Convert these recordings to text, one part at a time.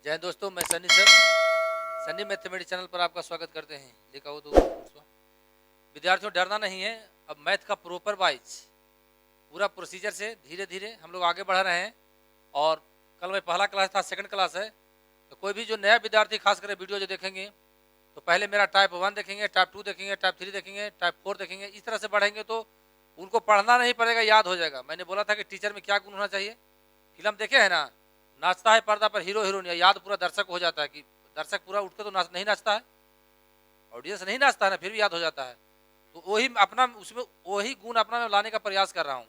जय दोस्तों, मैं Sunny sir Sunny mathematics channel पर आपका स्वागत करते हैं। लिखा हो तो विद्यार्थियों, डरना नहीं है। अब मैथ का प्रॉपर वाइज पूरा प्रोसीजर से धीरे धीरे हम लोग आगे बढ़ रहे हैं। और कल में पहला क्लास था, सेकंड क्लास है। तो कोई भी जो नया विद्यार्थी खास कर वीडियो जो देखेंगे तो पहले मेरा टाइप 1 देखेंगे, टाइप 2 देखेंगे, टाइप 3 देखेंगे, टाइप 4 देखेंगे। इस तरह से बढ़ेंगे तो उनको पढ़ना नहीं पड़ेगा, याद हो जाएगा। मैंने बोला था कि टीचर में क्या गुण होना चाहिए। फिल्म देखे है ना, नाचता है पर्दा पर हीरो हीरोइन, याद पूरा दर्शक हो जाता है कि दर्शक पूरा उठ के तो नहीं नाचता है, ऑडियंस नहीं नाचता है ना, फिर भी याद हो जाता है। तो वही अपना उसमें वही गुण अपना में लाने का प्रयास कर रहा हूँ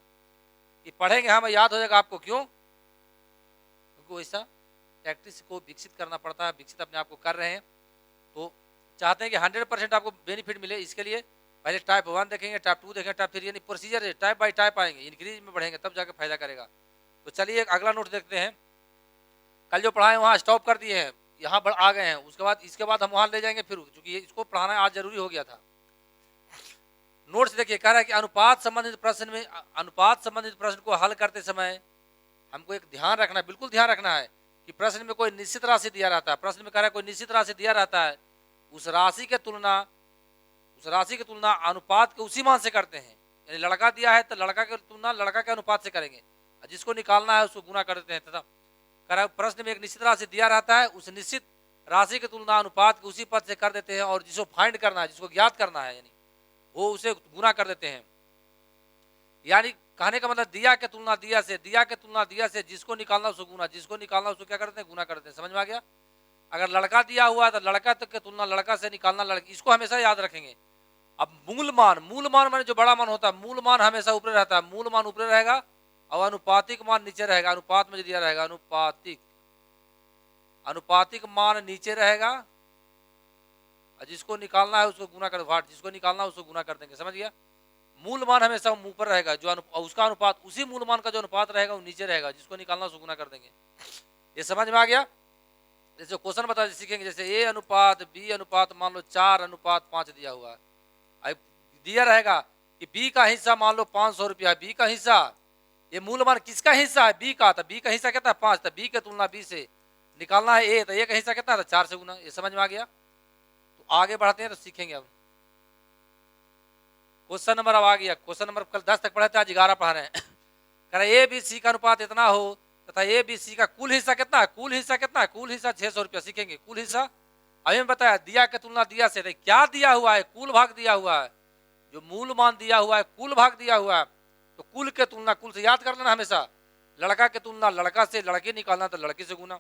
कि पढ़ेंगे हम, याद हो जाएगा आपको। क्यों? क्योंकि वैसा प्रैक्टिस को विकसित करना पड़ता है, विकसित अपने आप को कर रहे हैं। तो चाहते हैं कि 100% आपको बेनिफिट मिले। इसके लिए पहले टाइप 1 देखेंगे, टाइप 2 देखेंगे, टाइप 3, यानी प्रोसीजर है, टाइप बाई टाइप आएंगे, इंक्रीज में बढ़ेंगे तब जाके फायदा करेगा। तो चलिए एक अगला नोट देखते हैं। कल जो पढ़ाए वहाँ स्टॉप कर दिए हैं, यहाँ आ गए हैं। उसके बाद इसके बाद हम वहाँ ले जाएंगे फिर, क्योंकि इसको पढ़ाना आज जरूरी हो गया था। नोट्स देखिए, कह रहा है कि अनुपात संबंधित प्रश्न को हल करते समय हमको एक ध्यान रखना है, बिल्कुल ध्यान रखना है कि प्रश्न में कोई निश्चित राशि दिया रहता है। प्रश्न में कह रहा है कोई निश्चित राशि दिया रहता है, उस राशि की तुलना अनुपात के उसी मान से करते हैं। यानी लड़का दिया है तो लड़का की तुलना लड़का के अनुपात से करेंगे, जिसको निकालना है उसको गुना कर देते हैं। तथा प्रश्न में एक निश्चित राशि दिया रहता है, उस निश्चित राशि की तुलना अनुपात के उसी पद से कर देते हैं, और जिसको फाइंड करना है, जिसको ज्ञात करना है, यानी वो उसे गुना कर देते हैं। यानी कहने का मतलब दिया के तुलना दिया से, जिसको निकालना उसको गुना, जिसको निकालना उसको क्या करते हैं, गुना कर देते हैं। समझ में आ गया? अगर लड़का दिया हुआ है तो लड़का तक की तुलना लड़का से निकालना लड़की, इसको हमेशा याद रखेंगे। अब मूल मान माने जो बड़ा मान होता है, मूल मान हमेशा ऊपर रहता है, मूल मान ऊपर रहेगा और अनुपातिक मान नीचे रहेगा। अनुपात में जो दिया रहेगा अनुपातिक मान नीचे रहेगा, और जिसको निकालना है उसको गुना कर, जिसको निकालना है उसको गुना कर देंगे। समझ गया? मूल मान हमेशा ऊपर रहेगा, जो उसका अनुपात, उसी मूल मान का जो अनुपात रहेगा वो नीचे रहेगा, जिसको निकालना उसको गुना कर देंगे। ये समझ में आ गया? जैसे क्वेश्चन बता सीखेंगे, जैसे ए अनुपात बी अनुपात, मान लो 4:5 दिया हुआ है। अब दिया रहेगा कि बी का हिस्सा मान लो 500 रुपया, बी का हिस्सा, ये मूल मान किसका हिस्सा है? बी का। तो बी का हिस्सा कितना है? 5। तो बी के तुलना बी से निकालना है ए, तो ए का हिस्सा कितना है? 4 से गुना। ये समझ में आ गया? तो आगे बढ़ते हैं तो सीखेंगे। अब क्वेश्चन नंबर अब आ गया। क्वेश्चन नंबर कल 10 तक पढ़े थे, आज 11 पढ़ रहे हैं। कह रहे ए बी सी का अनुपात इतना हो तथा ए बी सी का कुल हिस्सा कितना है? कुल हिस्सा कितना है? कुल हिस्सा 600 रुपया। सीखेंगे कुल हिस्सा। अभी हम बताया दिया के तुलना दिया से, क्या दिया हुआ है? कुल भाग दिया हुआ है। जो मूल मान दिया हुआ है, कुल भाग दिया हुआ है, तो कुल के तुलना कुल से याद कर लेना हमेशा। लड़का के तुलना लड़का से, लड़की निकालना तो लड़की से गुना।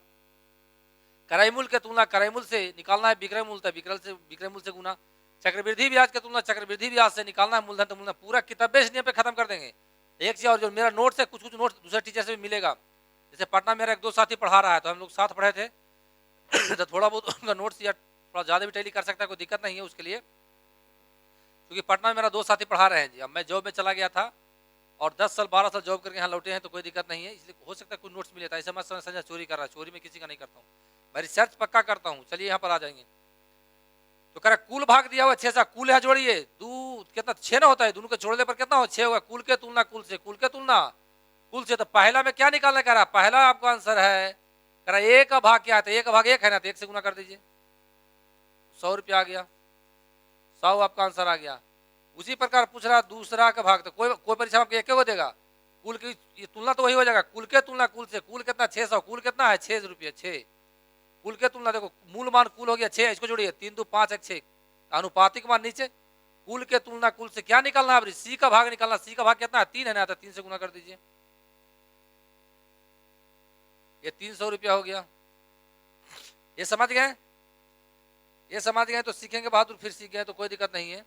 करैमूल के तुलना करैमूल से निकालना है विक्रयमूल, तो विक्रयमूल से गुना। चक्रवृद्धि ब्याज के तुलना चक्रवृद्धि ब्याज से निकालना है मूलधन तो मूलधन। पूरा किताबें इस नियम पे खत्म कर देंगे। एक चीज और, जो मेरा नोट्स है, कुछ नोट्स दूसरे टीचर से भी मिलेगा। जैसे पटना मेरा एक दो साथी पढ़ा रहा है, तो हम लोग साथ पढ़े थे। तो थोड़ा बहुत उनका नोट्स या थोड़ा ज्यादा भी टैली कर सकता है, कोई दिक्कत नहीं है उसके लिए, क्योंकि पटना में मेरा 2 साथी पढ़ा रहे हैं जी। अब मैं जॉब में चला गया था और 10 साल 12 साल जॉब करके यहाँ लौटे हैं, तो कोई दिक्कत नहीं है। इसलिए हो सकता है कुछ नोट्स मिले था। ऐसा मैं समझा चोरी कर रहा है, चोरी में किसी का नहीं करता हूँ, मैं रिसर्च पक्का करता हूँ। चलिए यहाँ पर आ जाएंगे। तो कह रहा कुल भाग दिया हुआ 6 सा, कुल है जोड़िए, दो कितना 6 ना होता है, दोनों के जोड़ने पर कितना हो? 6 होगा। कुल के तुलना कुल से, कुल के तुलना कुल से। तो पहला में क्या निकालना कह रहा? पहला आपका आंसर है, कह रहा 1 का भाग क्या है? तो 1 का भाग 1 है ना, तो 1 से गुना कर दीजिए, 100 रुपया आ गया। 100 आपका आंसर आ गया। उसी प्रकार पूछ रहा दूसरा का भाग, तो कोई परीक्षा आपको एक को देगा। कुल की ये तुलना तो वही हो जाएगा, कुल के तुलना कुल से। कुल कितना? 600। कुल कितना है? 6 रुपये। 6 कुल के तुलना, देखो मूल मान कुल हो गया 6, इसको जोड़िए 3 2 5 1 6, अनुपातिक मान नीचे। कुल के तुलना कुल से क्या निकालना है? सी का भाग निकालना। सी का भाग कितना है? 3 है ना, तो 3 से गुना कर दीजिए, ये 300 रुपया हो गया। ये समझ गए? ये समझ गए तो सीखेंगे बहादुर, फिर सीख गए तो कोई दिक्कत नहीं है।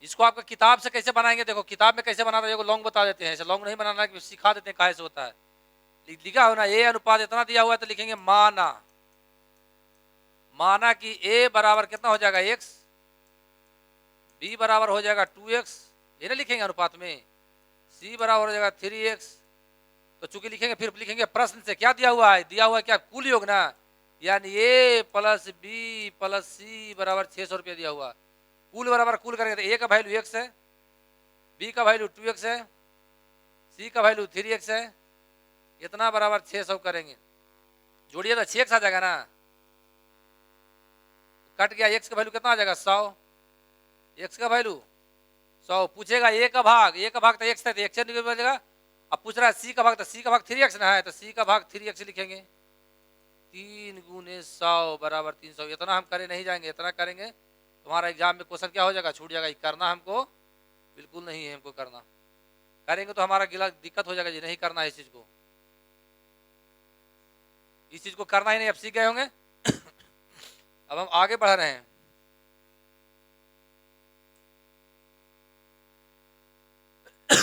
इसको आपका किताब से कैसे बनाएंगे, देखो किताब में कैसे बनाना है, लॉन्ग बता देते हैं। ऐसे लॉन्ग नहीं बनाना, कि सिखा देते हैं कैसे होता है। लिखा हो ना, ए अनुपात इतना दिया हुआ है, तो लिखेंगे माना कि ए बराबर कितना हो जाएगा? x, b बराबर हो जाएगा 2x, ये ना लिखेंगे अनुपात में। c बराबर हो जाएगा 3x। तो चूंकि लिखेंगे, फिर लिखेंगे प्रश्न से क्या दिया हुआ है? दिया हुआ है क्या? कुल योग ना, यानी a plus b plus c बराबर 600 रुपया दिया हुआ। कुल बराबर कुल करेंगे तो a का वैल्यू x है, b का वैल्यू 2x है, c का वैल्यू 3x है, इतना बराबर 600 करेंगे, जोड़िए तो 6 एक साथ आ जाएगा ना, कट गया, x का वैल्यू कितना आ जाएगा 100, x का वैल्यू 100। पूछेगा a का भाग, a का भाग तो x है, तो x निकल जाएगा। अब पूछ रहा है c का भाग, तो c का भाग 3x ना है, तो c का भाग 3x लिखेंगे, 3 गुने 100 बराबर 300। इतना हम करे नहीं जाएंगे, इतना करेंगे तुम्हारा एग्जाम में क्वेश्चन क्या हो जाएगा, छूट जाएगा। करना हमको बिल्कुल नहीं है, हमको करना, करेंगे तो हमारा गिला दिक्कत हो जाएगा जी, नहीं करना है इस चीज को, इस चीज को करना ही नहीं। अब सीख गए होंगे। अब हम आगे बढ़ रहे हैं।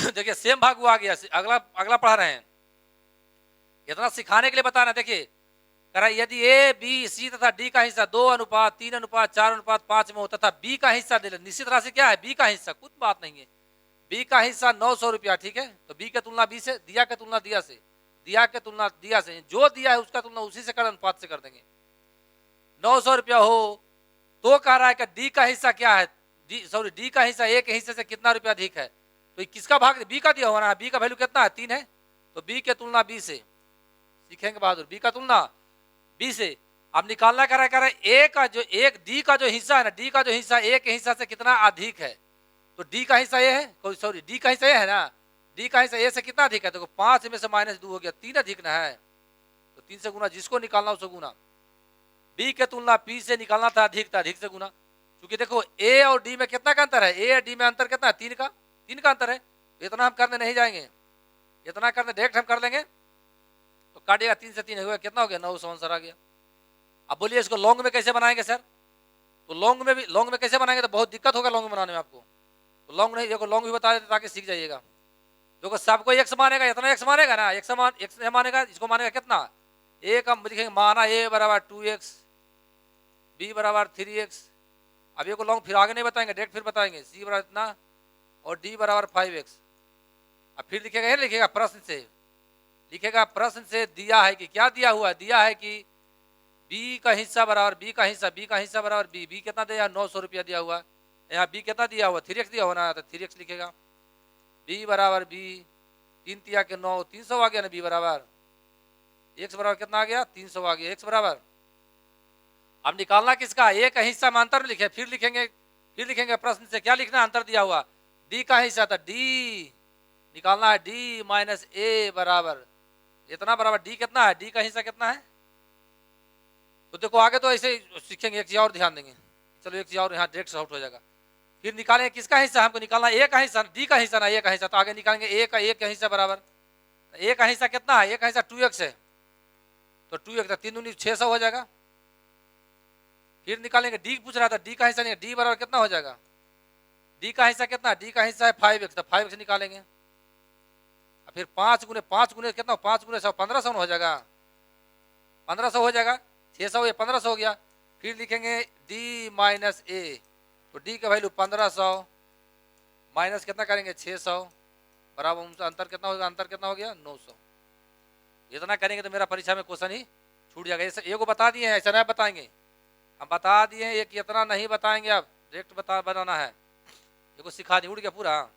देखिए सेम भाग हुआ गया, अगला अगला पढ़ रहे हैं, इतना सिखाने के लिए बताना। देखिए करा यदि ए बी सी तथा डी का हिस्सा 2:3:4:5 में हो तथा बी का हिस्सा दे, निश्चित राशि क्या है, बी का हिस्सा, कुछ बात नहीं है, बी का हिस्सा 900 रुपया, ठीक है। तो बी के तुलना बी से, दिया के तुलना दिया से, दिया के तुलना दिया से, जो दिया है उसका तुलना उसी से कर, अनुपात से कर देंगे। 900 रुपया हो तो कह रहा है कि डी का हिस्सा क्या है, डी का हिस्सा ए के हिस्से से कितना रुपया अधिक है, तो किसका भाग, बी का दिया हुआ ना, बी का वैल्यू कितना है 3 है, तो बी के तुलना बी से, सीखेंगे बहादुर, बी का तुलना बी से। अब निकालना कर रहा है ए का जो, एक डी का जो हिस्सा है ना, डी का जो हिस्सा ए के हिस्सा से कितना अधिक है, तो डी का हिस्सा ए है, सॉरी डी का हिस्सा ए है ना, डी का हिस्सा ए से कितना अधिक है, तो 5 में से -2 हो गया, 3 अधिक ना है, तो 3 से गुना, जिसको निकालना उसको गुना, बी के तुलना पी से निकालना था अधिक से गुना, क्योंकि देखो ए और डी में कितना का अंतर है, ए और डी में अंतर कितना है, 3 का अंतर है, तो इतना हम करने नहीं जाएंगे, इतना करने डायरेक्ट हम कर लेंगे, तो काटिएगा 3 से 3 हो गया, कितना हो गया 900 आंसर आ गया। अब बोलिए इसको लॉन्ग में कैसे बनाएंगे सर, तो लॉन्ग में कैसे बनाएंगे, तो बहुत दिक्कत होगा लॉन्ग में बनाने में आपको, तो लॉन्ग नहीं, देखो लॉन्ग भी बता देते ताकि सीख जाइएगा। देखो सबको x मानेगा, इतना x मानेगा ना, x मानेगा, इसको मानेगा कितना, a का लिखेंगे माना a बराबर 2x, b बराबर 3x। अब ये को लॉन्ग फिर आगे नहीं बताएंगे, डायरेक्ट फिर बताएंगे, c बराबर इतना और d बराबर 5x। अब फिर लिखेगा, ये लिखेगा प्रश्न से, लिखेगा प्रश्न से दिया है कि क्या दिया हुआ है, दिया है कि b का हिस्सा बराबर b का हिस्सा बराबर b, b कितना दिया 900 रुपया दिया हुआ, यहाँ b कितना दिया हुआ 3x दिया होना, तो 3x लिखेगा, b बराबर b, 3 तिया के 9, 300 आ गया ना, b बराबर x बराबर कितना आ गया 300 आ गया, x बराबर। अब निकालना किसका, a का हिस्सा में अंतर लिखे, फिर लिखेंगे प्रश्न से क्या लिखना, अंतर दिया हुआ d का हिस्सा था, d निकालना है, d माइनस a बराबर इतना, बराबर d कितना है, d का हिस्सा कितना है, तो देखो आगे तो ऐसे सीखेंगे, एक चीज और ध्यान देंगे, चलो एक चीज और यहाँ डायरेक्ट आउट हो जाएगा। फिर निकालेंगे किसका हिस्सा, हमको निकालना ए का हिस्सा, डी का हिस्सा ना, ए का हिस्सा, तो आगे निकालेंगे ए का हिस्सा बराबर, ए का हिस्सा कितना है, ए का हिस्सा 2x है, तो 2x 3 दूनी 600 हो जाएगा। फिर निकालेंगे डी पूछ रहा था, डी का हिस्सा नहीं, डी बराबर कितना हो जाएगा, डी का हिस्सा कितना, डी का हिस्सा है 5x, तो 5x निकालेंगे। फिर 5 गुने कितना, 5 गुने 100 1500 हो जाएगा, 1500 हो जाएगा, 600 या 1500 हो गया। फिर लिखेंगे d माइनस ए, तो d का वैल्यू 1500 माइनस कितना करेंगे 600 बराबर उनसे अंतर कितना होगा, अंतर कितना हो गया 900। इतना करेंगे तो मेरा परीक्षा में क्वेश्चन ही छूट जाएगा। ऐसा ये को बता दिए हैं, ऐसा नहीं बताएंगे, हम बता दिए हैं, एक इतना नहीं बताएंगे, आप डायरेक्ट बनाना है, ये को सिखा दी, उड़ गया पूरा।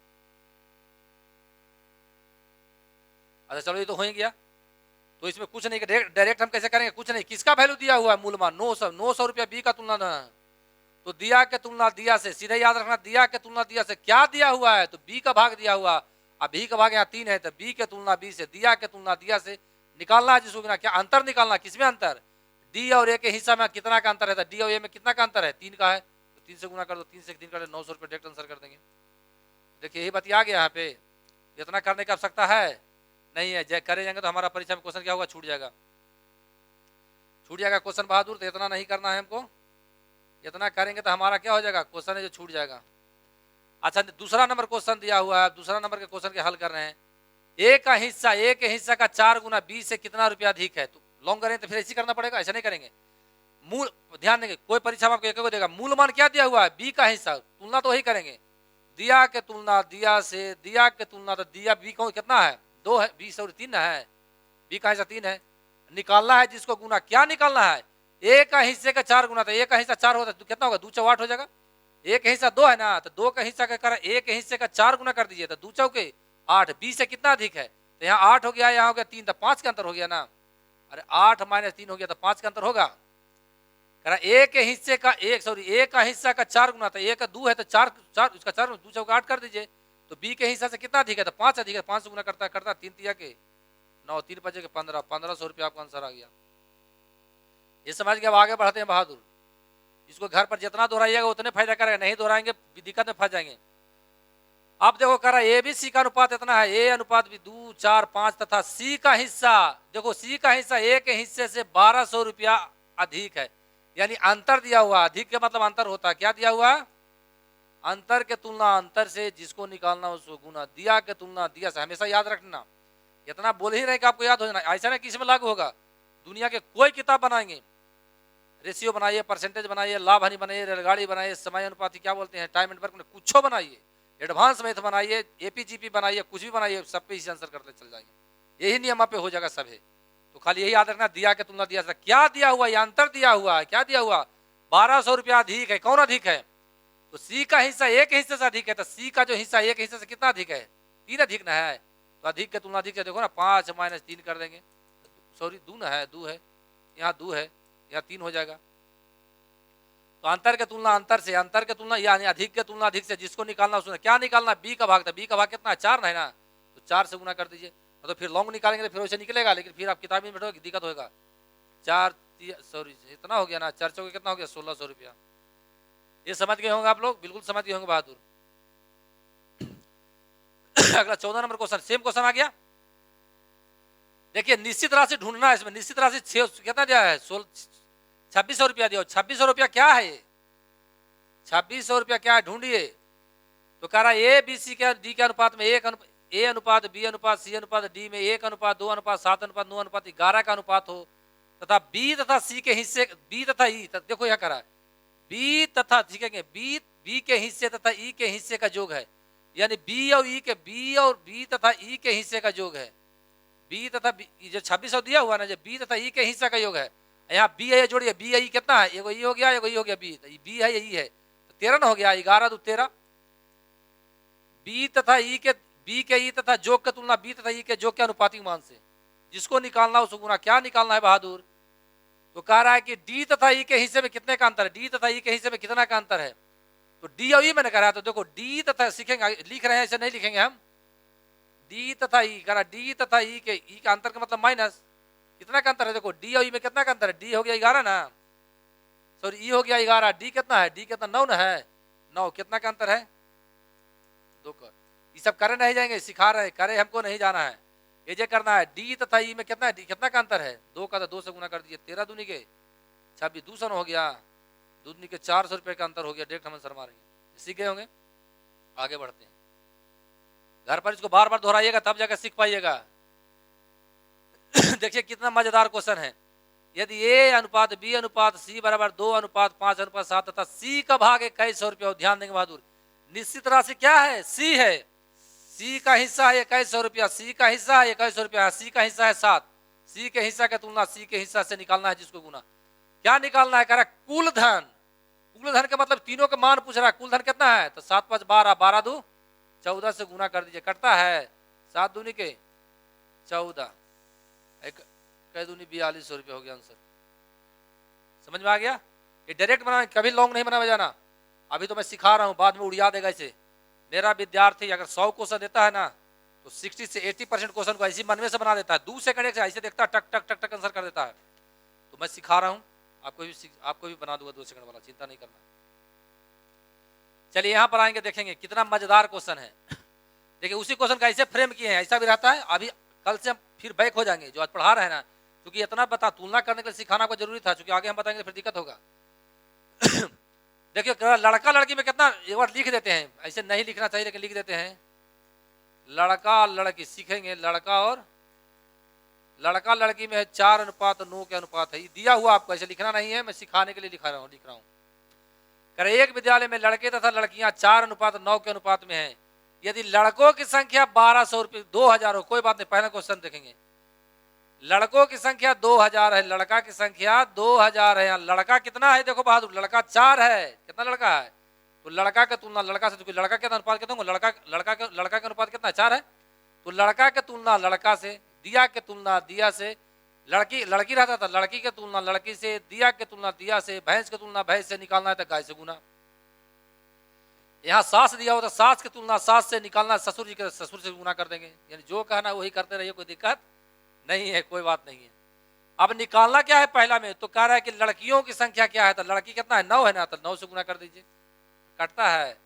अच्छा चलो ये तो हो ही गया, तो इसमें कुछ नहीं, डायरेक्ट हम कैसे करेंगे, कुछ नहीं, किसका वैल्यू दिया हुआ है मूलमान 900 रुपया, बी का तुलना ना, तो दिया के तुलना दिया से, सीधे याद रखना, दिया के तुलना दिया से क्या दिया हुआ है, तो बी का भाग दिया हुआ, अब बी का भाग यहाँ 3 है, तो बी के तुलना बी से, दिया के तुलना दिया से निकालना है, जिसको बिना क्या अंतर निकालना, किसमें अंतर, डी और ए के हिस्सा में कितना का अंतर है, डी और ए में कितना का अंतर है 3 का है, तो 3 से गुना कर दो, 3 से 3 कर 900 रुपये डायरेक्ट आंसर कर देंगे। देखिए यही बतिया गया यहाँ पे, इतना करने की आवश्यकता है नहीं है, करे जाएंगे तो हमारा परीक्षा में क्वेश्चन क्या होगा, छूट जाएगा क्वेश्चन बहादुर, तो इतना नहीं करना है हमको, इतना करेंगे तो हमारा क्या हो जाएगा, क्वेश्चन है जो छूट जाएगा। अच्छा दूसरा नंबर क्वेश्चन दिया हुआ है, दूसरा नंबर के क्वेश्चन के हल कर रहे हैं, ए के हिस्सा का 4 गुना बी से कितना रुपया अधिक है, तो लॉन्ग करें तो फिर ऐसे करना पड़ेगा, ऐसा नहीं करेंगे। मूल ध्यान देंगे, कोई परीक्षा में आपको एक देगा, मूल मान क्या दिया हुआ है बी का हिस्सा, तुलना तो वही करेंगे, दिया के तुलना दिया से, दिया के तुलना, तो दिया बी को कितना है 2 है, बी सॉरी 3 है, बी का हिस्सा 3 है, निकालना है जिसको गुना, क्या निकालना है, ए का हिस्से का 4 गुना, तो ए का हिस्सा 4 होता है तो कितना होगा 2 चौके 8 हो जाएगा, ए का हिस्सा 2 है ना, तो 2 का हिस्सा का कर ए के हिस्से का 4 गुना कर दीजिए, तो 2 चौके 8, बी से कितना अधिक है, तो यहाँ 8 हो गया, यहाँ हो गया 3, तो 5 का अंतर हो गया ना। अरे 8 माइनस 3 हो गया तो 5 का अंतर होगा। कह रहा एक के हिस्से का एक का हिस्सा का 4 गुना, तो एक का 2 है तो 4 उसका 4 2 चौका 8 कर दीजिए। तो बी के हिस्सा से कितना अधिक है, तो 5 अधिक है, 5 गुना करता 3 तिया के 9, 3 बजे के 15, 1500 रुपया आपका आंसर आ गया। ये समझ के अब आगे बढ़ते हैं बहादुर। इसको घर पर जितना दोहराइएगा उतने फायदा करेगा, नहीं दोहराएंगे दिक्कत में फंस जाएंगे। अब देखो कह रहा ए बी सी का अनुपात इतना है, ए अनुपात भी 2, 4, 5 तथा सी का हिस्सा, देखो सी का हिस्सा ए के हिस्से से 1200 रुपया अधिक है। यानी अंतर दिया हुआ, अधिक के मतलब अंतर होता है, क्या दिया हुआ, अंतर के तुलना अंतर से, जिसको निकालना उसको गुना, दिया के तुलना दिया से। हमेशा याद रखना, इतना बोल ही रहे कि आपको याद हो जाना, ऐसा नहीं किसी में लागू होगा। दुनिया के कोई किताब बनाएंगे, रेशियो बनाइए, परसेंटेज बनाइए, लाभ हानि बनाइए, रेलगाड़ी बनाइए, समय अनुपाती क्या बोलते हैं, टाइम एंड वर्क में कुछ बनाइए, एडवांस मैथ बनाइए, एपीजीपी बनाइए, कुछ भी बनाइए, सब पे इसी आंसर करते चल जाएंगे। यही नियम पे हो जाएगा सब है। तो खाली यही याद रखना, दिया के तुलना दिया, क्या दिया हुआ, ये अंतर दिया हुआ है, क्या दिया हुआ, 1200 रुपया अधिक है। कौन अधिक है, तो सी का हिस्सा एक हिस्से से अधिक है, तो सी का जो हिस्सा एक हिस्से से कितना अधिक है, 3 अधिक ना है। तो अधिक के तुलना अधिक है, देखो ना 5 माइनस 3 कर देंगे, सॉरी 2 ना है, 2 है, यहाँ 2 है, यहाँ 3 हो जाएगा। तो अंतर के तुलना अंतर से, अंतर के तुलना यानी अधिक के तुलना अधिक से, जिसको निकालना उसने क्या निकालना, बी का भाग, था बी का भाग कितना है, 4 है ना, तो 4 से गुना कर दीजिए। तो फिर लॉन्ग निकालेंगे तो फिर वैसे निकलेगा, लेकिन फिर आप किताब में बैठोगे दिक्कत होगा। 4 सॉरी इतना हो गया ना, 4 चौके कितना हो गया, 1600 रुपया। ये समझ गए होंगे आप लोग, बिल्कुल समझ गए होंगे बहादुर। अगला 14 नंबर क्वेश्चन, सेम क्वेश्चन आ गया। देखिए निश्चित राशि ढूंढना है, इसमें निश्चित राशि कितना दिया है, 2600 रुपया दिया। 2600 रुपया क्या है, 2600 रुपया क्या है ढूंढिए। तो कह रहा है ए बी सी के डी के अनुपात में ए अनुपात बी अनुपात सी अनुपात डी में 1 अनुपात 2 अनुपात 7 अनुपात 9 अनुपात 11 का अनुपात हो, तथा बी तथा सी के हिस्से, बी तथा ई, देखो यहाँ करा बी तथा बी के हिस्से तथा ई के हिस्से का योग है। यानी बी और बी तथा ई के हिस्से का योग है। बी तथा जो 2600 दिया हुआ ना, जो बी तथा ई के हिस्से का योग है, यहाँ बी है जोड़िए, बी ई कितना है, एगो ई हो गया, एगो ई हो गया, बी है, ई है, तो 13 ना हो गया, 11 2 13। बी तथा ई के, बी के ई तथा जोग की तुलना बी तथा ई के जोग के अनुपातिक मान से, जिसको निकालना उसको गुना, क्या निकालना है बहादुर। तो कह रहा है कि डी तथा ई के हिस्से में कितने का अंतर है, डी तथा ई के हिस्से में कितना का अंतर है। तो डी और ई मैंने कहा, तो देखो डी तथा सीखेंगे, लिख रहे हैं ऐसे नहीं लिखेंगे हम, डी तथा ई, कह रहा डी तथा ई के, ई का अंतर का मतलब माइनस, कितना का अंतर है, देखो डी और ई में कितना का अंतर है, डी हो गया 11 ना, सॉरी ई हो गया 11, डी कितना है, डी कितना 9 ना है, 9, कितना का अंतर है, 2 का। ये सब करे नहीं जाएंगे, सिखा रहे, करे हमको नहीं जाना है, ये जो करना है। डी तथा ई में कितना है, कितना का अंतर है, 2 का, तो 2 से गुना कर दीजिए, 13 दूनी के 26, 200 हो गया, दूनी के 400 रुपये का अंतर हो गया। डायरेक्ट हम आंसर मारेंगे, सीख गए होंगे। आगे बढ़ते हैं, घर पर इसको बार बार दोहराइएगा तब जाकर सीख पाइएगा। देखिए कितना मजेदार क्वेश्चन है। यदि ए अनुपात बी अनुपात सी बराबर 2 अनुपात 5 अनुपात 7 तथा सी का भाग 2100 रुपया, ध्यान देंगे बहादुर, निश्चित राशि क्या है, सी है, सी का हिस्सा है 2100 रुपया, सी का हिस्सा है 2100 रुपया, सी का हिस्सा है 7, सी के हिस्सा की तुलना सी के हिस्सा से निकालना है, जिसको गुना, क्या निकालना है, कह रहा कुल धन, कुल धन का मतलब तीनों का मान पूछ रहा है, कुल धन कितना है, तो 7 5 12, 12 2 14 से गुना कर दीजिए, कटता है 7 दूनी के 14, कै दूनी 4200 रुपया हो गया आंसर। समझ में आ गया। ये डायरेक्ट बना, कभी लॉन्ग नहीं बना जाना, अभी तो मैं सिखा रहा हूँ, बाद में उड़िया देगा इसे। मेरा विद्यार्थी अगर 100 क्वेश्चन देता है ना, तो 60 से 80% क्वेश्चन को ऐसी मन में से बना देता है, 2 सेकंड से ऐसे देखता है, टक टक टक टक आंसर कर देता है। तो मैं सिखा रहा हूँ, आपको भी बना दूंगा 2 सेकंड वाला, चिंता नहीं करना। चलिए यहाँ पर आएंगे, देखेंगे कितना मजेदार क्वेश्चन है। देखिए उसी क्वेश्चन का ऐसे फ्रेम किए हैं, ऐसा भी रहता है। अभी कल से हम फिर बैक हो जाएंगे, जो आज पढ़ा रहे हैं ना, क्योंकि इतना बता तुलना करने के लिए सिखाना को जरूरी था, क्योंकि आगे हम बताएंगे फिर दिक्कत होगा। देखिए लड़का लड़की में कितना, एक बार लिख देते हैं, ऐसे नहीं लिखना चाहिए लेकिन लिख देते हैं, लड़का लड़की सीखेंगे, लड़का और लड़का लड़की में है 4 अनुपात 9 के अनुपात है, ये दिया हुआ आपको, ऐसे लिखना नहीं है, मैं सिखाने के लिए लिख रहा हूँ। कर एक विद्यालय में लड़के तथा लड़कियां 4 अनुपात 9 के अनुपात में है। यदि लड़कों की संख्या 1200 रुपये 2000 हो, कोई बात नहीं, पहला क्वेश्चन देखेंगे, लड़कों की संख्या 2000 है, लड़का की संख्या 2000 है। लड़का कितना है, देखो बहादुर, लड़का 4 है, कितना लड़का है, तो लड़का का तुलना लड़का से, लड़का के अनुपात कितना होगा, लड़का के अनुपात कितना 4 है, तो लड़का के तुलना लड़का से, दिया के तुलना दिया से, लड़की लड़की रहता था, लड़की के तुलना लड़की से, दिया के तुलना दिया से, भैंस के तुलना भैंस से, निकालना है तो गाय से गुना। यहाँ सास दिया हो तो सास की तुलना सास से, निकालना ससुर जी के ससुर से गुना कर देंगे। यानी जो कहना वही करते रहिए, कोई दिक्कत नहीं है, कोई बात नहीं है। अब निकालना क्या है पहला में, तो कह रहा है कि लड़कियों की संख्या क्या है, तो लड़की कितना है 9 है ना, तो 9 से गुना कर दीजिए, कटता है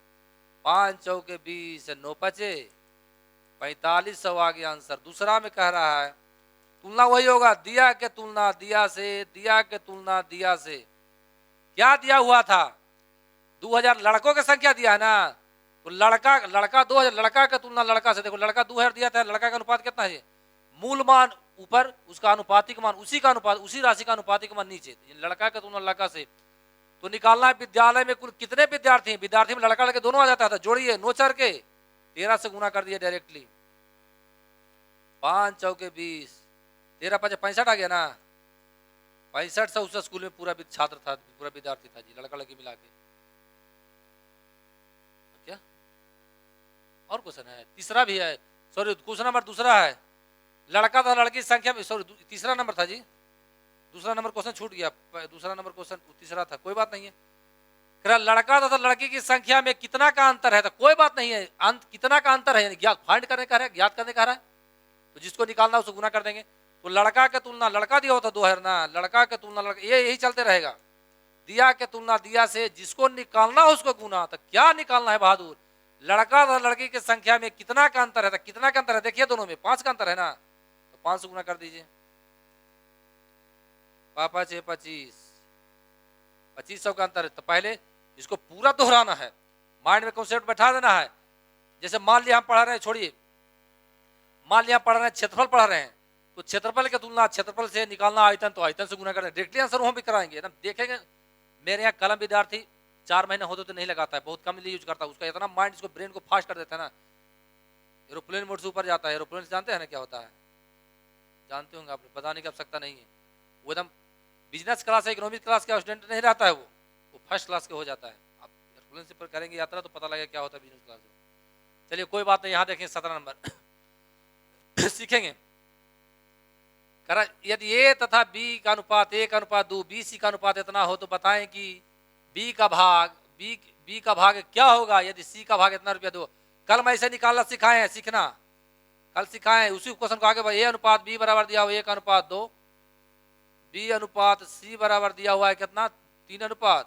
5 चौके 20, 9 पचे 4500 आ गया आंसर। दूसरा में कह रहा है तुलना वही होगा, दिया के तुलना दिया से, दिया के तुलना दिया से। क्या दिया हुआ था 2000, लड़कों की संख्या दिया है ना, तो लड़का 2000, लड़का के तुलना लड़का से, देखो लड़का 2000 दिया था, लड़का का अनुपात कितना है, मूल मान ऊपर, उसका अनुपातिक मान उसी का अनुपात, उसी राशि का अनुपातिक मान नीचे, लड़का के तुलना लड़का से। तो निकालना है विद्यालय में कुल कितने विद्यार्थी हैं, विद्यार्थी में लड़का लड़के दोनों आ जाता था, जोड़िए नोचर के 13 से गुना कर दिए डायरेक्टली, 5 चौके 20, 13 5 65 आ गया ना, 65 से उस स्कूल में पूरा छात्र था, पूरा विद्यार्थी था जी, लड़का लड़की मिला के। क्या और क्वेश्चन है, तीसरा भी है, सॉरी क्वेश्चन नंबर दूसरा है, लड़का था लड़की संख्या में, सॉरी तीसरा नंबर था जी, दूसरा नंबर क्वेश्चन छूट गया, दूसरा नंबर क्वेश्चन तीसरा था, कोई बात नहीं है। लड़का तथा लड़की की संख्या में कितना का अंतर है, तो कोई बात नहीं है, कितना का अंतर है, ज्ञात फाइंड करने का है, ज्ञात करने का है, तो जिसको निकालना है उसको गुना कर देंगे। तो लड़का के तुलना लड़का दिया होता 2000 ना, लड़का के तुलना लड़का, ये यही चलते रहेगा, दिया के तुलना दिया से, जिसको निकालना है उसको गुना। तो क्या निकालना है बहादुर, लड़का तथा लड़की की संख्या में कितना का अंतर है, तो कितना का अंतर है, देखिए दोनों में 5 का अंतर है ना, तो 5 से गुना कर दीजिए, पापा 6 25, 2500 का अंतर है। तो पहले इसको पूरा दोहराना है, माइंड में कॉन्सेप्ट बैठा देना है। जैसे मान लिया हम पढ़ा रहे हैं, छोड़िए, मान लिया पढ़ रहे हैं क्षेत्रफल पढ़ रहे हैं, तो क्षेत्रफल की तुलना क्षेत्रफल से निकालना आयतन, तो आयतन से गुना करें, डायरेक्टली आंसर वहां भी कराएंगे ना। देखेंगे मेरे यहाँ कलम विद्यार्थी 4 महीने होते तो नहीं लगाता है, बहुत कम यूज करता है, उसका इतना माइंड इसको ब्रेन को फास्ट कर देता है ना, एरोप्लेन मोड से ऊपर जाता है। एरोप्लेन से जानते हैं ना क्या होता है, जानते होंगे आप, बताने की आवश्यकता नहीं है, वो एकदम बिजनेस क्लास या इकोनॉमिक क्लास का स्टूडेंट नहीं रहता है, वो फर्स्ट क्लास के हो जाता है। आप एरोप्लेन से पर करेंगे यात्रा तो पता लगेगा क्या होता है बिजनेस क्लास में। चलिए कोई बात नहीं, यहाँ देखें 17 नंबर सीखेंगे, यदि ए तथा बी का अनुपात 1:2, बी सी का अनुपात इतना हो, तो बताएं कि बी का भाग क्या होगा यदि सी का भाग इतना रुपया दो। कल मैं इसे निकालना सिखाए हैं, सीखना कल सिखाए, उसी क्वेश्चन को आगे ए अनुपात बी बराबर दिया हुआ 1:2, बी अनुपात सी बराबर दिया हुआ है कितना 3:5।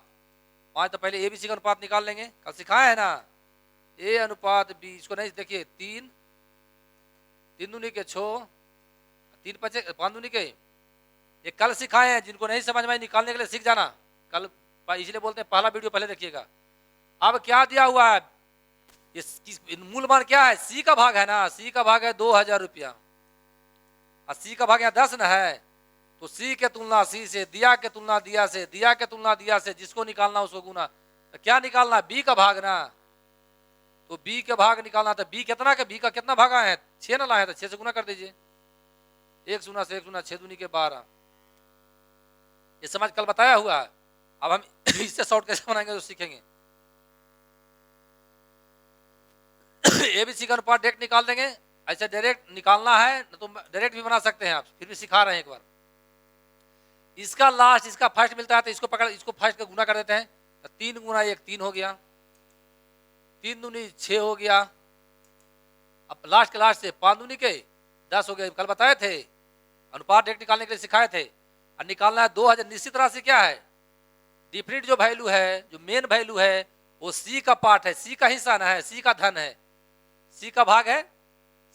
तो पहले ए बी सी का अनुपात निकाल लेंगे, कल सिखाए है ना, ए अनुपात बी, इसको नहीं देखिए, 3 दूनी के 6, 3 5 5 दूनी के, ये कल सिखाए हैं, जिनको नहीं समझ में निकालने के लिए सीख जाना कल, इसलिए बोलते हैं पहला वीडियो पहले देखिएगा। अब क्या दिया हुआ है, ये मूल मान क्या है, सी का भाग है ना, सी का भाग है 2000 रुपया, और सी का भाग यहाँ 10 न है, तो सी के तुलना सी से, दिया के तुलना दिया से, दिया के तुलना दिया से, जिसको निकालना उसको गुना। तो क्या निकालना है, बी का भाग ना, तो बी के भाग निकालना, तो बी कितना के, बी का कितना भाग आए हैं 6 न लाए, तो 6 से गुना कर दीजिए, 1 शून्य से 1 शून्य, 6 दूनी के 12, ये समझ कल बताया हुआ है। अब हम इससे शॉर्ट कैसे बनाएंगे तो सीखेंगे। एबीसी का अनुपात डायरेक्ट निकाल देंगे, ऐसे डायरेक्ट निकालना है तो डायरेक्ट भी बना सकते हैं आप, फिर भी सिखा रहे हैं एक बार। इसका लास्ट इसका फर्स्ट मिलता है तो इसको पकड़, इसको फर्स्ट का गुना कर देते हैं, तो 3 गुना 1 3 हो गया, 3 दूनी 6 हो गया, अब लास्ट के लास्ट से 5 दूनी के 10 हो गया। कल बताए थे अनुपात डायरेक्ट निकालने के लिए सिखाए थे, और निकालना है 2000। निश्चित राशि क्या है, डिफरेंट जो वैल्यू है, जो मेन वैल्यू है वो सी का पार्ट है, सी का हिस्सा ना है, सी का धन है, सी का भाग है,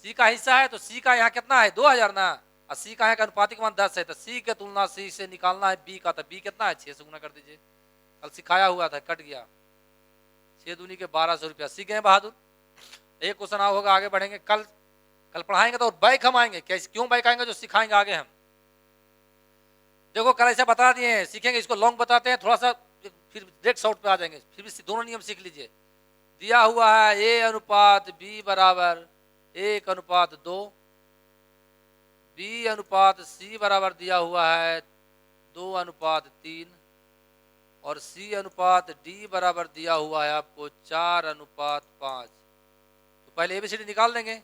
सी का हिस्सा है, तो सी का यहाँ कितना है 2000 ना, और सी का यहाँ का अनुपातिक मान 10 है, तो सी के तुलना सी से निकालना है बी का, तो बी कितना है 6 से गुना कर दीजिए, कल सिखाया हुआ था, कट गया, 6 दूनी के 1200 रुपया। सीख गए बहादुर। एक क्वेश्चन और होगा, आगे बढ़ेंगे, कल पढ़ाएंगे तो बैक हम आएंगे, कैसे क्यों बैक आएंगे जो सिखाएंगे आगे हम। देखो कल ऐसा बता दिए, सीखेंगे, इसको लॉन्ग बताते हैं थोड़ा सा, फिर डायरेक्ट शॉर्ट पे आ जाएंगे, फिर भी दोनों नियम सीख लीजिए। दिया हुआ है ए अनुपात बी बराबर 1:2, बी अनुपात सी बराबर दिया हुआ है 2:3, और सी अनुपात डी बराबर दिया हुआ है आपको 4:5। तो पहले एबीसीडी निकाल देंगे,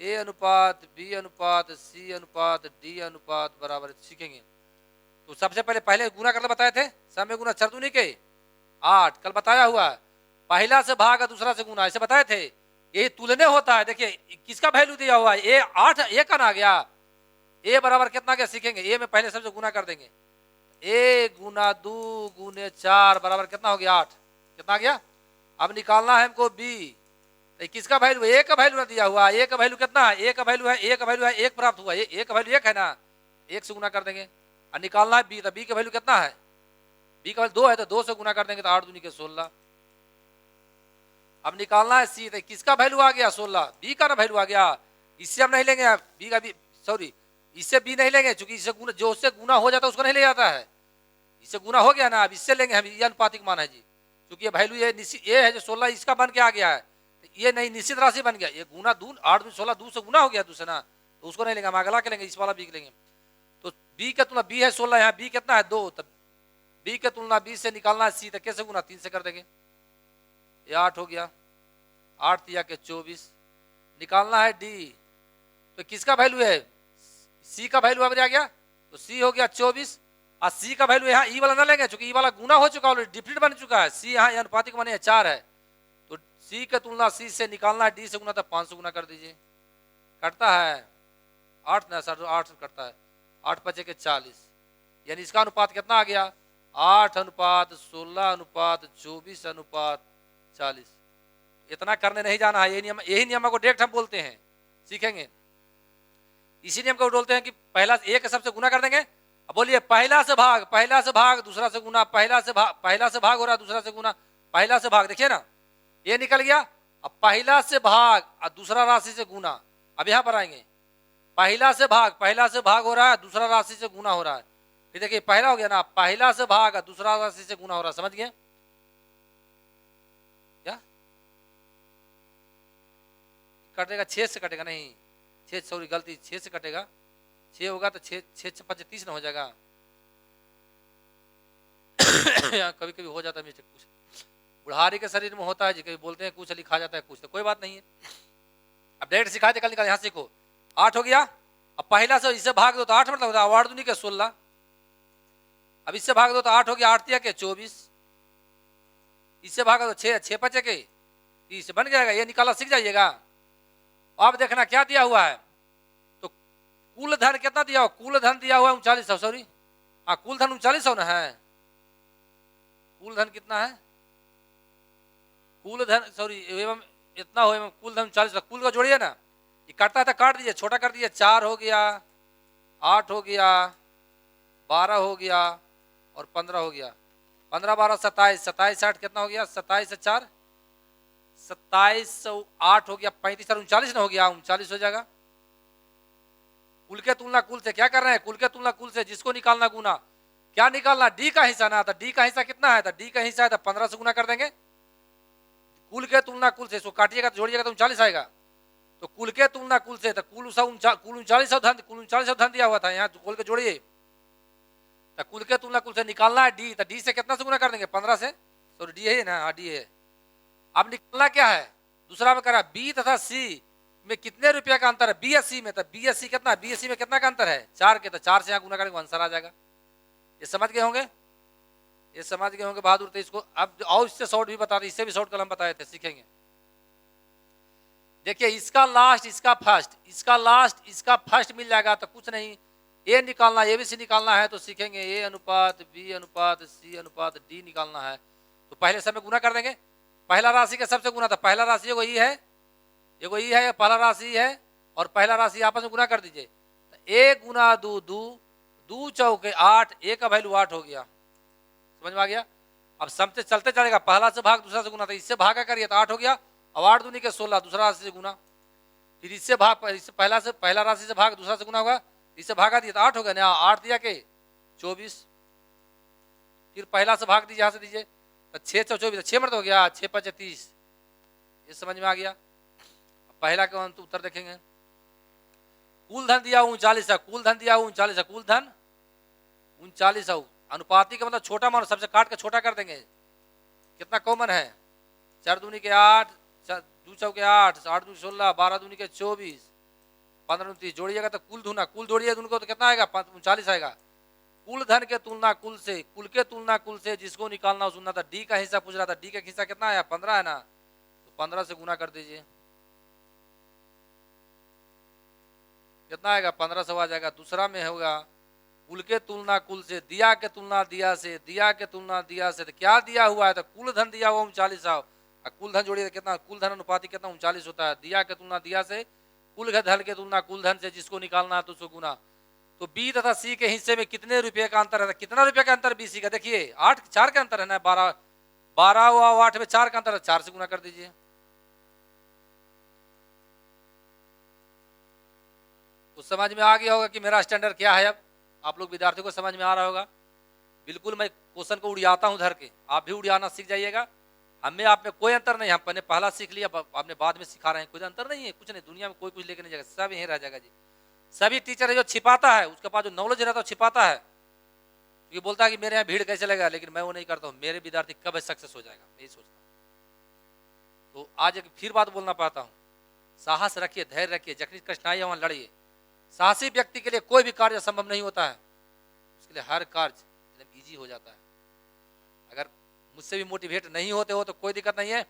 ए अनुपात बी अनुपात सी अनुपात डी अनुपात बराबर सीखेंगे। तो सबसे पहले गुना करना बताए थे, समय गुना चरदूनी के 8 कल बताया हुआ है। पहला से भाग दूसरा से गुना ऐसे बताए थे। ये तुलने होता है। देखिए किसका वैल्यू दिया हुआ है, ए 8 ए का ना गया, ए बराबर कितना गया सीखेंगे। ए में पहले सबसे गुना कर देंगे, ए गुना 2 गुने 4 बराबर कितना हो गया 8, कितना गया। अब निकालना है हमको बी, तो किसका वैल्यू, ए का वैल्यू ना दिया हुआ, ए का वैल्यू कितना है, ए का वैल्यू है, ए का वैल्यू है 1 प्राप्त हुआ, ए का वैल्यू 1 है ना, 1 से गुना कर देंगे। और निकालना है बी, तो बी का वैल्यू कितना है, बी का वैल्यू 2 है, तो 2 से गुना कर देंगे तो 8 दूनी के 16। अब निकालना है सी, तो किसका वैल्यू आ गया 16, बी का ना वैल्यू आ गया। इससे हम नहीं लेंगे बी का, बी सॉरी इससे बी नहीं लेंगे, क्योंकि इससे गुना, जो उससे गुना हो जाता है उसको नहीं ले जाता है। इससे गुना हो गया ना, अब इससे लेंगे हम, ये अनुपातिक मान है जी, क्योंकि ये वैल्यू ये है जो 16 इसका बन के आ गया है, तो ये नहीं निश्चित राशि बन गया, ये गुना 2 8 में 16 2 से गुना हो गया दूसरे ना, तो उसको नहीं लेंगे, हम अगला के लेंगे, इस वाला बी के लेंगे। तो बी का तुलना, बी है 16, यहाँ बी कितना है 2, तब बी के तुलना बी से निकालना है सी, तो कैसे गुना 3 से कर देंगे, ये 8 हो गया, 8 तिया के 24। निकालना है डी, तो किसका वैल्यू है, सी का वैल्यू आ गया, तो सी हो गया 24, और सी का वैल्यू यहाँ ई वाला ना लेंगे, क्योंकि ई वाला गुना हो चुका है, डिफरेंट बन चुका है, सी यहाँ अनुपातिक माने 4 है, तो सी का तुलना सी से निकालना है डी से गुना, तो 5 से गुना कर दीजिए, कटता है 8 ना सर, 8 से कटता है, 8 बचे के 40, यानी इसका अनुपात कितना आ गया 8 अनुपात 16 अनुपात 24 अनुपात 40। इतना करने नहीं जाना है, यही नियम को डायरेक्ट हम बोलते हैं, सीखेंगे। इसी नियम को बोलते हैं कि पहला एक सबसे गुना कर देंगे। अब बोलिए पहला से भाग दूसरा से गुना, पहला से भाग हो रहा है दूसरा से गुना, पहला से भाग, देखिए ना ये निकल गया। अब पहला से भाग और दूसरा राशि से गुना, अब यहाँ पर आएंगे, पहला से भाग हो रहा है, दूसरा राशि से गुना हो रहा है, फिर देखिए पहला हो गया ना, पहला से भाग और दूसरा राशि से गुना हो रहा है, समझ गए क्या। कटेगा 6 से कटेगा नहीं, 6 सॉरी गलती 6 से कटेगा, 6 होगा तो 6 6 5 30 ना हो जाएगा। यहाँ कभी कभी हो जाता है मिस्टेक, कुछ बुढ़ारी के शरीर में होता है जी, कभी बोलते हैं कुछ लिखा जाता है कुछ, तो कोई बात नहीं है। अब डायरेक्ट सिखाते कल निकाल, यहाँ सीखो 8 हो गया। अब पहला से इससे भाग दो तो 8 मतलब होता है, 8 दूनी के 16, अब इससे भाग दो तो 8 हो गया, 8 तिया के 24, इससे भागा तो 6 बचे के 30 बन जाएगा, ये निकाला सीख जाइएगा। अब देखना क्या दिया हुआ है, तो कुल धन कितना दिया हुआ, कुल धन दिया हुआ है 3900, सॉरी हाँ कुल धन 3900 ना है, कुल धन कितना है, कुल धन सॉरी एवं इतना हो, एवं कुल धन 3900, कुल को जोड़िए ना, ये काटता है तो काट दीजिए, छोटा कर दीजिए, 4 हो गया, 8 हो गया, 12 हो गया और 15 हो गया, 15 12 27, 27 8 कितना हो गया, 27 से 4 27 8 हो गया, 35 और 39 ना हो गया, 39 हो जाएगा। कुल के तुलना कुल से क्या कर रहे हैं, कुल के तुलना कुल से, जिसको निकालना गुना, क्या निकालना डी का हिस्सा ना, तो डी का हिस्सा कितना है, तो डी का हिस्सा है तो 15 से गुना कर देंगे। कुल के तुलना कुल से, इसको काटिएगा तो जोड़िएगा तो 39 आएगा, तो कुल के तुलना कुल से, तो कुल 3900 धन दिया हुआ था, यहाँ कुल के जोड़िए, तो कुल के तुलना कुल से निकालना है डी, तो डी से कितना से गुना कर देंगे, 15 से, सॉरी डी है ना, हाँ डी है। अब निकालना क्या है, दूसरा में करा बी तथा सी में कितने रुपया का अंतर है, बी एस सी में, तो बी एस सी कितना, बी एस सी में कितना का अंतर है 4 के, तो 4 से यहाँ गुना करेंगे आंसर आ जाएगा। ये समझ गए होंगे, ये समझ गए होंगे बहादुर। तो इसको अब और इससे शॉर्ट भी बता रहे, इससे भी शॉर्ट कलम बताए थे, सीखेंगे। देखिए इसका लास्ट इसका फर्स्ट, इसका लास्ट इसका फर्स्ट मिल जाएगा, तो कुछ नहीं, ए निकालना, ए बी सी निकालना है तो सीखेंगे, ए अनुपात बी अनुपात सी अनुपात डी निकालना है, तो पहले समय गुना कर देंगे, पहला राशि के सबसे गुना था, पहला राशि एगो ई है, एगो ई है, पहला राशि है और पहला राशि आपस में गुना कर दीजिए, तो ए गुना 2 2 2 चौके 8, ए का वैल्यू 8 हो गया, समझ में आ गया। अब सबसे चलते चलेगा, पहला से भाग दूसरा से गुना, तो इससे भागा करिए तो 8 हो गया, अब 8 दूनी के 16, दूसरा राशि से गुना, फिर इससे भाग, इससे पहला राशि से भाग दूसरा से गुना होगा, इससे भागा दिया तो 8 हो गया ना, 8 दिया के 24, फिर पहला से भाग दीजिए, यहाँ से दीजिए तो 6 से 24, 6 मर्द हो गया, 6 5 30, ये समझ में आ गया। पहला का उत्तर देखेंगे, कुल धन दिया 39, कुल धन दिया 39, कुल धन 3900, अनुपाती का मतलब छोटा मान, सबसे काट के छोटा कर देंगे, कितना कॉमन है, 4 दूनी के 8, 2 चौके 8, 8 दूनी 16, 12 दूनी के 24, 15 29 जोड़िएगा तो कुल धुना, कुल जोड़िए उनको तो कितना आएगा? 39 आएगा। कुल धन के तुलना कुल से, कुल के तुलना कुल से, जिसको निकालना सुनना था। डी का हिस्सा पूछ रहा था, डी का हिस्सा कितना आया? 15 है ना, तो 15 से गुना कर दीजिए, कितना आएगा? 15 सौ आ जाएगा। दूसरा में होगा कुल के तुलना कुल से, दिया के तुलना दिया से, दिया के तुलना दिया से, तो क्या दिया हुआ है? तो कुल धन दिया हुआ 39 कुल धन जोड़िए कितना? कुल धन अनुपाति कितना? 39 होता है। दिया के तुलना दिया से, कुल धन के तुलना कुल धन से, जिसको निकालना है तो उसको गुना। तो बी तथा सी के हिस्से में कितने रुपए का अंतर है? कितना रुपए का अंतर बी सी का? देखिए 8 4 का अंतर है ना, 12 और 8 में 4 का अंतर है, 4 से गुना कर दीजिए। तो समझ में आ गया होगा कि मेरा स्टैंडर्ड क्या है। अब आप लोग विद्यार्थियों को समझ में आ रहा होगा। बिल्कुल मैं क्वेश्चन को उड़ियाता हूं धर के, आप भी उड़ियाना सीख जाइएगा। हमें आप में कोई अंतर नहीं, हमने पहला सीख लिया, आपने बाद में सिखा रहे हैं, कोई अंतर नहीं है, कुछ नहीं। दुनिया में कोई कुछ लेके नहीं जाएगा, सब यहीं रह जाएगा जी। सभी टीचर है जो छिपाता है, उसके पास जो नॉलेज रहता है छिपाता है, ये बोलता है कि मेरे यहाँ भीड़ कैसे लगेगा, लेकिन मैं वो नहीं करता हूँ। मेरे विद्यार्थी कब सक्सेस हो जाएगा, यही सोचता हूँ। तो आज एक फिर बात बोलना पाता हूँ, साहस रखिए, धैर्य रखिए, जितनी कठिनाइयां वहां लड़िए। साहसी व्यक्ति के लिए कोई भी कार्य संभव नहीं होता है, उसके लिए हर कार्य एकदम ईजी हो जाता है। अगर मुझसे भी मोटिवेट नहीं होते हो तो कोई दिक्कत नहीं है,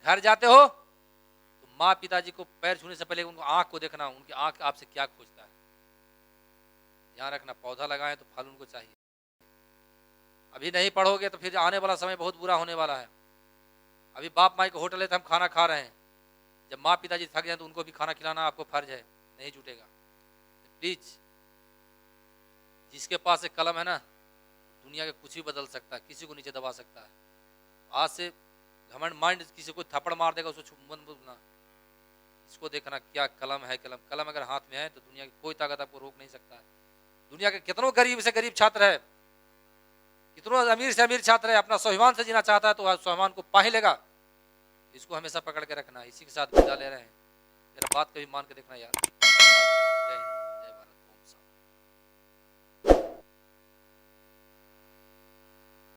घर जाते हो तो माँ पिताजी को पैर छूने से पहले उनको आंख को देखना, उनकी आंख आपसे क्या खोजता है। ध्यान रखना, पौधा लगाएं तो फल उनको चाहिए। अभी नहीं पढ़ोगे तो फिर आने वाला समय बहुत बुरा होने वाला है। अभी बाप माई को होटल है तो हम खाना खा रहे हैं, जब माँ पिताजी थक जाए तो उनको भी खाना खिलाना आपको फर्ज है, नहीं जुटेगा। प्लीज, जिसके पास एक कलम है ना, दुनिया के कुछ भी बदल सकता है, किसी को नीचे दबा सकता है। आज से घमंड माइंड किसी को थप्पड़ मार देगा, उसको मन बोलना, इसको देखना क्या कलम है। कलम कलम अगर हाथ में है तो दुनिया की कोई ताकत आपको रोक नहीं सकता है। दुनिया के कितनों गरीब से गरीब छात्र है, कितनों अमीर से अमीर छात्र है, अपना स्वाभिमान से जीना चाहता है तो स्वाभिमान को पा ही लेगा। इसको हमेशा पकड़ के रखना। इसी के साथ विदा ले रहे हैं, मेरा बात कभी मान के देखना यार।